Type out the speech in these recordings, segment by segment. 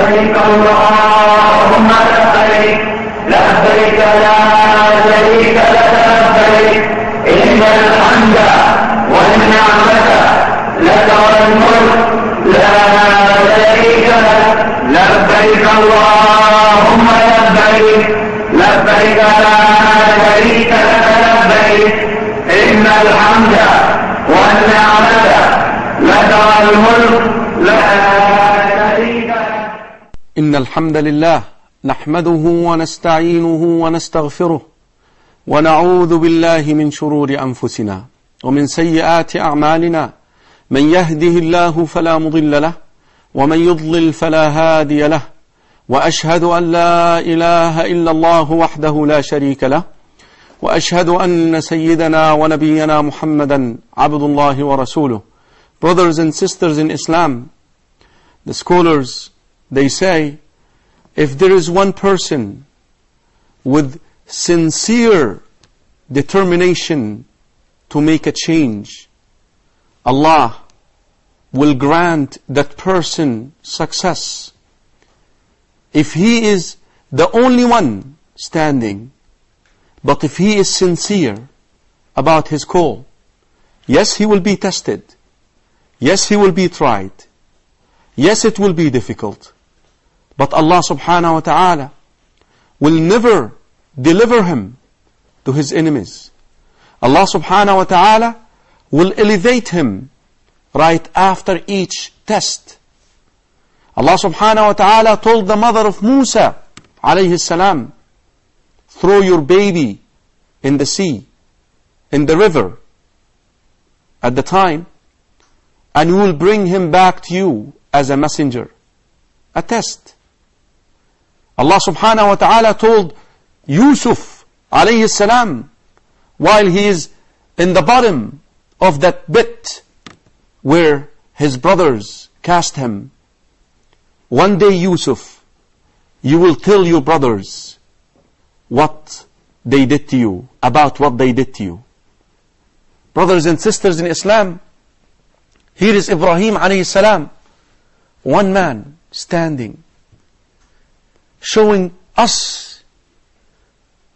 لبيك اللهم لبيك لبيك لا شريك لك لبيك إن الحمد والنعمة لك والملك لا شريك لك لبيك اللهم لبيك لبيك لا شريك لك لبيك إن الحمد والنعمة لك والملك لا شريك لك. إن الحمد لله نحمده ونستعينه ونستغفره ونعوذ بالله من شرور أنفسنا ومن سيئات أعمالنا، من يهده الله فلا مضل له ومن يضلل فلا هادي له، وأشهد أن لا إله إلا الله وحده لا شريك له، وأشهد أن سيدنا ونبينا محمدا عبد الله ورسوله. Brothers and sisters in Islam, the scholars, they say, if there is one person with sincere determination to make a change, Allah will grant that person success. If he is the only one standing, but if he is sincere about his call, yes, he will be tested. Yes, he will be tried. Yes, it will be difficult. But Allah subhanahu wa ta'ala will never deliver him to his enemies. Allah subhanahu wa ta'ala will elevate him right after each test. Allah subhanahu wa ta'ala told the mother of Musa alayhi salam, throw your baby in the sea, in the river at the time, and we will bring him back to you as a messenger. A test. Allah subhanahu wa ta'ala told Yusuf alayhi salam, while he is in the bottom of that pit where his brothers cast him, one day Yusuf, you will tell your brothers what they did to you, about what they did to you. Brothers and sisters in Islam, here is Ibrahim alayhi salam, one man standing, showing us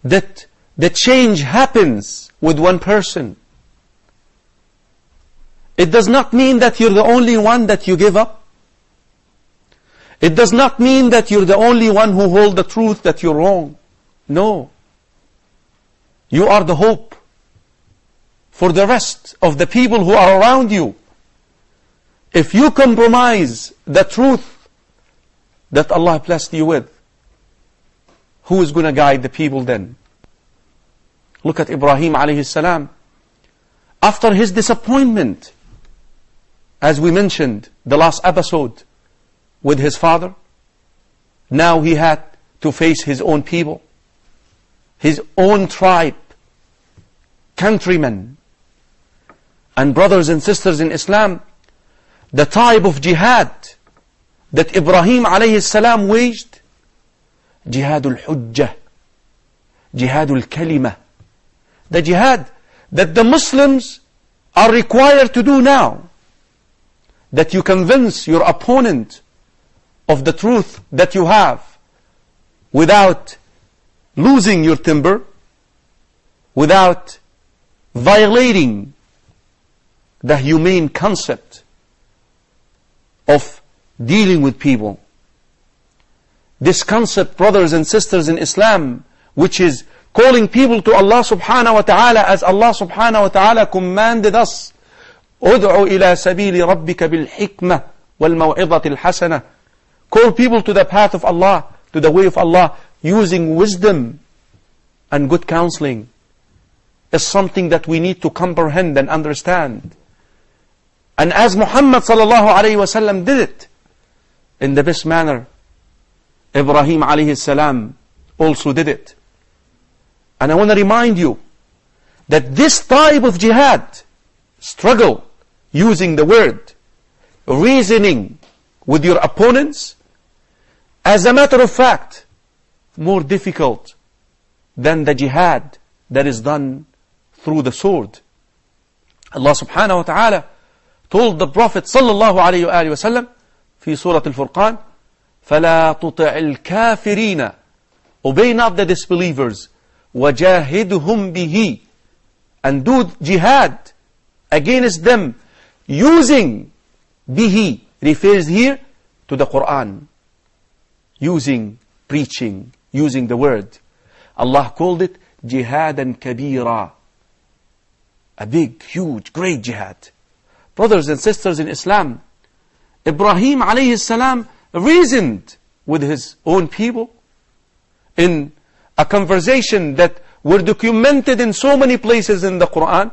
that the change happens with one person. It does not mean that you're the only one that you give up. It does not mean that you're the only one who hold the truth, that you're wrong. No. You are the hope for the rest of the people who are around you. If you compromise the truth that Allah blessed you with, who is going to guide the people then? Look at Ibrahim alayhi salam. After his disappointment, as we mentioned the last episode, with his father, now he had to face his own people, his own tribe, countrymen. And brothers and sisters in Islam, the type of jihad that Ibrahim alayhi salam waged, jihadul hujjah, jihadul kalimah, the jihad that the Muslims are required to do now, that you convince your opponent of the truth that you have without losing your temper, without violating the humane concept of dealing with people. This concept, brothers and sisters in Islam, which is calling people to Allah subhanahu wa ta'ala, as Allah subhanahu wa ta'ala commanded us, ud'u ila sabili rabbika bil hikmah wal maw'idati al hasanah. Call people to the path of Allah, to the way of Allah, using wisdom and good counseling, is something that we need to comprehend and understand. And as Muhammad sallallahu alayhi wa sallam did it in the best manner, Ibrahim alayhi salam also did it. And I want to remind you that this type of jihad, struggle, using the word, reasoning with your opponents, as a matter of fact, more difficult than the jihad that is done through the sword. Allah subhanahu wa ta'ala told the Prophet sallallahu alayhi wa sallam في سورة الفرقان, فَلَا تُطِعِ الْكَافِرِينَ Obey not the disbelievers. وَجَاهِدْهُمْ بِهِ And do jihad against them using bihi refers here to the Quran. Using, preaching, using the word. Allah called it jihadan kabira. A big, huge, great jihad. Brothers and sisters in Islam, Ibrahim alayhi salam reasoned with his own people in a conversation that were documented in so many places in the Quran.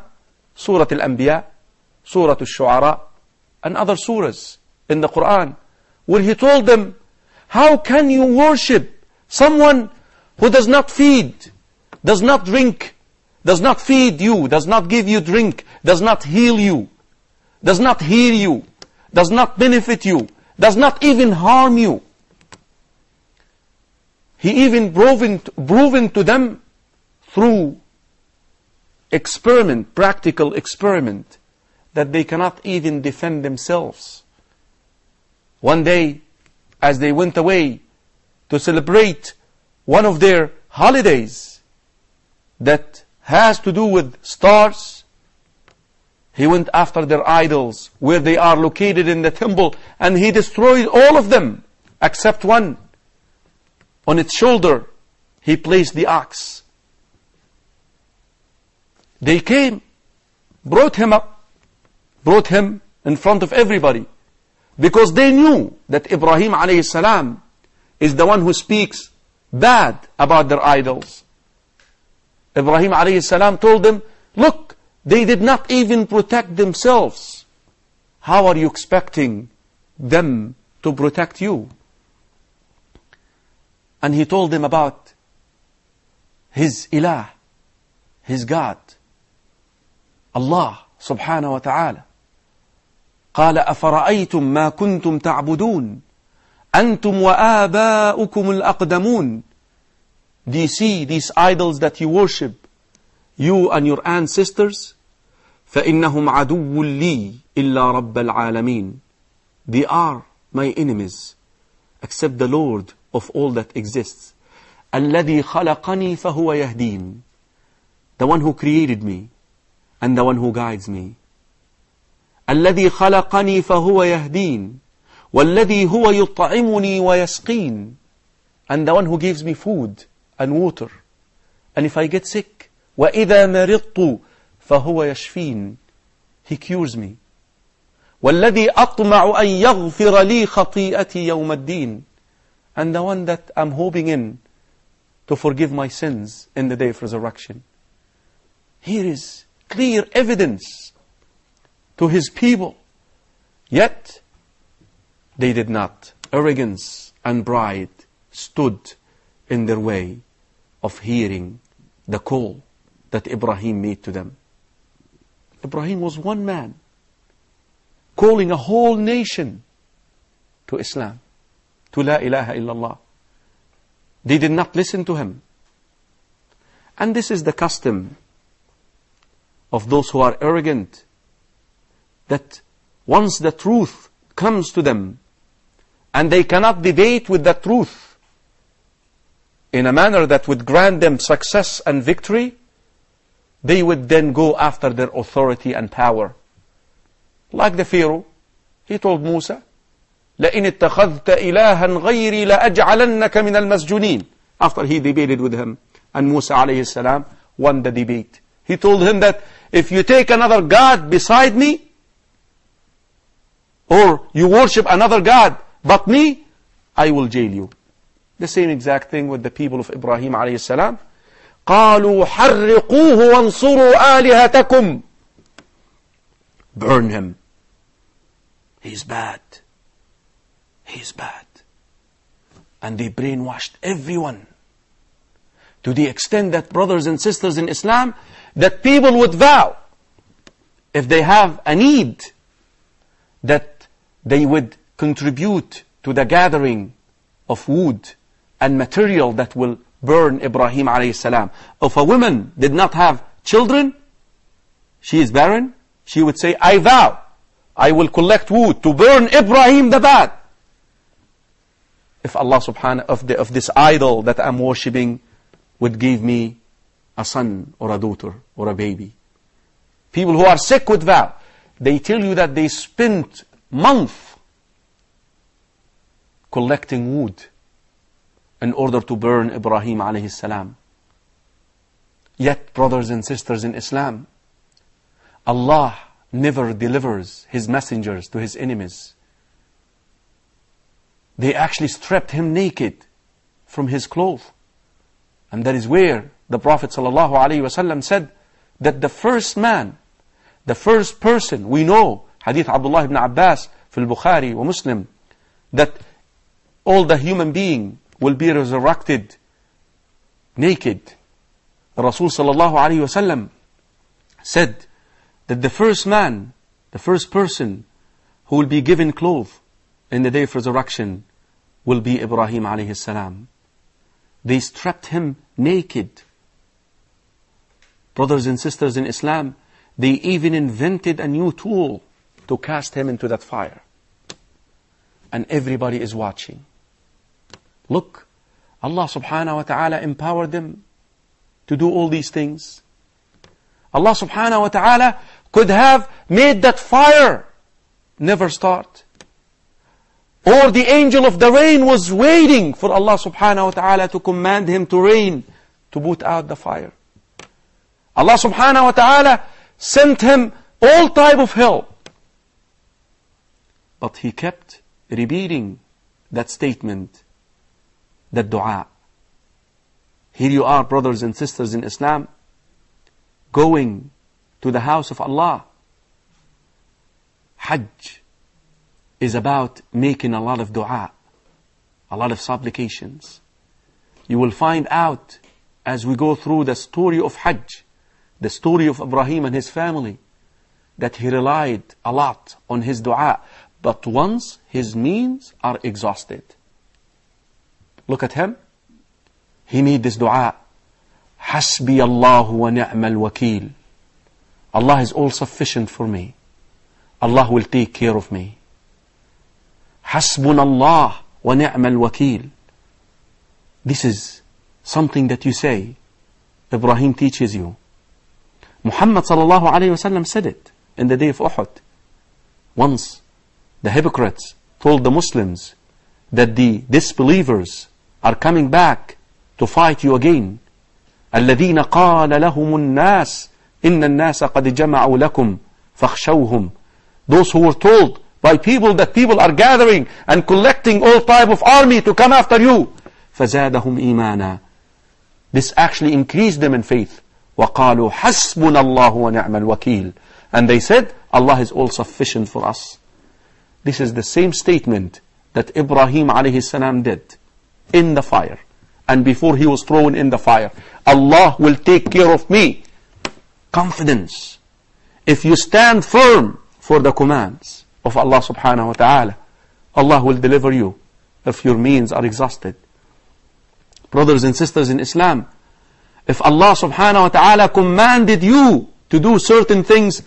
Surah Al-Anbiya, Surah Al-Shu'ara, and other surahs in the Quran, where he told them, how can you worship someone who does not feed, does not drink, does not feed you, does not give you drink, does not heal you, does not heal you, does not benefit you, does not even harm you. He even proven to them through experiment, practical experiment, that they cannot even defend themselves. One day, as they went away to celebrate one of their holidays that has to do with stars, he went after their idols where they are located in the temple, and he destroyed all of them except one. On its shoulder he placed the ox. They came, brought him in front of everybody, because they knew that Ibrahim alayhi salam is the one who speaks bad about their idols. Ibrahim alayhi salam told them, look, they did not even protect themselves. How are you expecting them to protect you? And he told them about his ilah, his God, Allah subhanahu wa ta'ala. قال أفرأيتم ما كنتم تعبدون أنتم وآباؤكم الأقدمون. Do you see these idols that you worship, you and your ancestors? فإنهم عدو لي إلا رب العالمين. They are my enemies, except the Lord of all that exists. الذي خلقني فهو يهدين. The one who created me and the one who guides me. الذي خلقني فهو يهدين والذي هو يطعمني ويسقين. And the one who gives me food and water. And if I get sick, وإذا مرضت فهو يشفين. He cures me. والذي أطمع أن يغفر لي خطيئتي يوم الدين. And the one that I'm hoping in to forgive my sins in the day of resurrection. Here is clear evidence to his people. Yet they did not. Arrogance and pride stood in their way of hearing the call that Ibrahim made to them. Ibrahim was one man calling a whole nation to Islam, to La ilaha illallah. They did not listen to him. And this is the custom of those who are arrogant, that once the truth comes to them and they cannot debate with the truth in a manner that would grant them success and victory, they would then go after their authority and power. Like the Pharaoh, he told Musa, لَإِنِ اتَّخَذْتَ إِلَهًا غَيْرِي لَأَجْعَلَنَّكَ مِنَ الْمَسْجُونِينَ. After he debated with him, and Musa alayhi salam won the debate. He told him that if you take another God beside me, or you worship another God but me, I will jail you. The same exact thing with the people of Ibrahim alayhi salam. قَالُوا حَرِّقُوهُ وَانْصُرُوا آلِهَتَكُمْ. Burn him. He's bad. He's bad. And they brainwashed everyone, to the extent that, brothers and sisters in Islam, that people would vow, if they have a need, that they would contribute to the gathering of wood and material that will burn Ibrahim alayhi salam. If a woman did not have children, she is barren, she would say, I vow, I will collect wood to burn Ibrahim the bad. if Allah subhanahu of this idol that I'm worshipping would give me a son or a daughter or a baby. People who are sick with that, they tell you that they spent months collecting wood in order to burn Ibrahim alayhi salam. Yet, brothers and sisters in Islam, Allah never delivers His messengers to His enemies. They actually stripped him naked from his clothes. And that is where the Prophet ﷺ said that the first man, the first person, we know, Hadith Abdullah ibn Abbas في Bukhari wa Muslim, that all the human being will be resurrected naked. The Rasul ﷺ said that the first man, the first person who will be given clothes in the day of resurrection will be Ibrahim alayhi salam. They stripped him naked. Brothers and sisters in Islam, they even invented a new tool to cast him into that fire. And everybody is watching. Look, Allah subhanahu wa ta'ala empowered them to do all these things. Allah subhanahu wa ta'ala could have made that fire never start. Or the angel of the rain was waiting for Allah subhanahu wa ta'ala to command him to rain, to put out the fire. Allah subhanahu wa ta'ala sent him all type of help. But he kept repeating that statement, that dua. Here you are, brothers and sisters in Islam, going to the house of Allah. Hajj is about making a lot of dua, a lot of supplications. You will find out as we go through the story of Hajj, the story of Ibrahim and his family, that he relied a lot on his dua. But once his means are exhausted, look at him. He made this dua. Hasbi Allahu wa ni'mal wakil. Allah is all sufficient for me. Allah will take care of me. Hasbuna Allah wa ni'mal wakil. This is something that you say. Ibrahim teaches you. Muhammad sallallahu alayhi wasallam said it in the day of Uhud. Once the hypocrites told the Muslims that the disbelievers are coming back to fight you again. الذين قال لهم الناس إن الناس قد جمعوا لكم فاخشوهم. Those who were told by people that people are gathering and collecting all type of army to come after you. فزادهم إيمانا. This actually increased them in faith. وقالوا حسبنا الله ونعم الوكيل. And they said, Allah is all sufficient for us. This is the same statement that Ibrahim alayhi salam did in the fire. And before he was thrown in the fire, Allah will take care of me. Confidence. If you stand firm for the commands of Allah subhanahu wa ta'ala, Allah will deliver you if your means are exhausted. Brothers and sisters in Islam, if Allah subhanahu wa ta'ala commanded you to do certain things,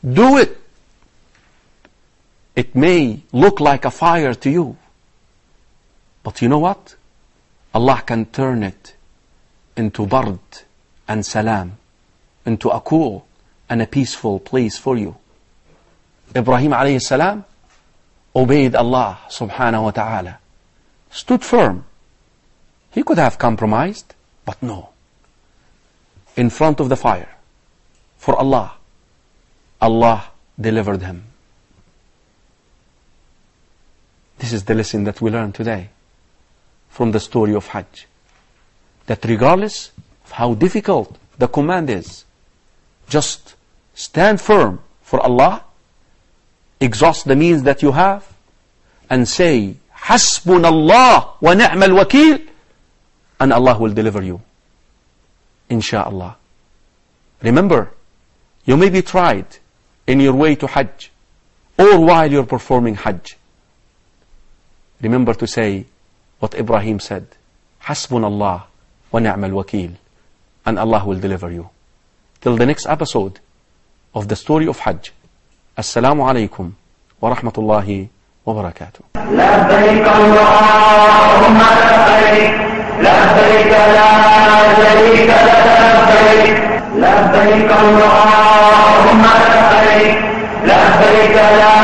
do it. It may look like a fire to you, but you know what? Allah can turn it into bard and salam, into a cool and a peaceful place for you. Ibrahim alayhi salam obeyed Allah subhanahu wa ta'ala, stood firm. He could have compromised, but no. In front of the fire, for Allah, Allah delivered him. This is the lesson that we learn today from the story of Hajj. That regardless of how difficult the command is, just stand firm for Allah, exhaust the means that you have, and say, Hasbuna Allah wa ni'mal wakil, and Allah will deliver you. Insha'Allah. Remember, you may be tried in your way to Hajj, or while you're performing Hajj. Remember to say what Ibrahim said, Hasbuna Allah wa ni'mal wakil, and Allah will deliver you. Till the next episode of the story of Hajj. Assalamu alaikum wa rahmatullahi وبركاته. لبيك اللهم لبيك، لبيك لا شريك لك لبيك، لبيك اللهم لبيك، لبيك لا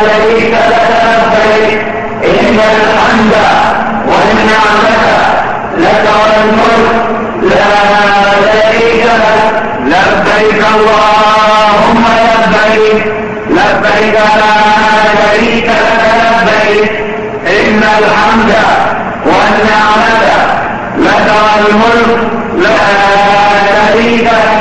شريك لك لبيك، إن الحمد والنعمة لك والملك لا شريك لك. لبيك اللهم لبيك، لبيك لا شريك لك لبيك، إن الحمد والنعمة لك والملك لا شريك لك.